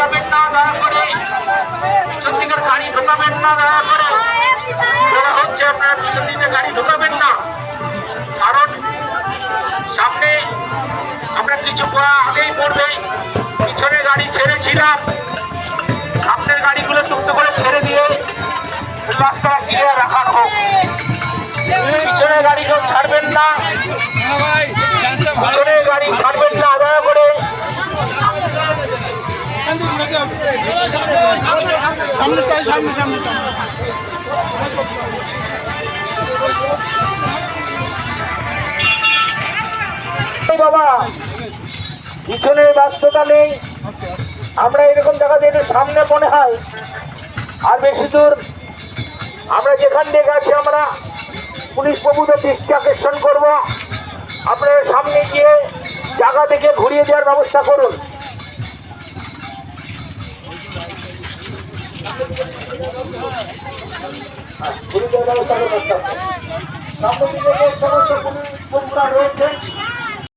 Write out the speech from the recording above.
ঢোকাবেন না দয়া করে, পিছন দিকের গাড়ি ঢোকাবেন না দয়া করে, বলা হচ্ছে আপনারা পিছন দিকে গাড়ি ঢোকাবেন না, কারণ সামনে আমরা কিছু আগেই পড়বে, পিছনে গাড়ি ছেড়েছিলাম, সামনের গাড়িগুলো টুকটুক করে ছেড়ে দিয়ে রাস্তা ক্লিয়ার রাখার হোক। পিছনে গাড়ি কেউ ছাড়বেন না, পিছনে গাড়ি ছাড়বেন না দয়া করে। বাবা পিছনে ব্যস্ততা নেই, আমরা এরকম দেখা যায় একটু সামনে মনে হয়, আর বেশি দূর আমরা যেখান দিয়ে গেছি আমরা পুলিশ প্রভুদের দৃষ্টি আকর্ষণ করব, আপনারা সামনে গিয়ে জায়গা থেকে ঘুরিয়ে দেওয়ার ব্যবস্থা করুন। ঘুরিয়ে দেওয়ার ব্যবস্থা করুন। সমস্ত পুলিশ প্রভুরা রয়েছেন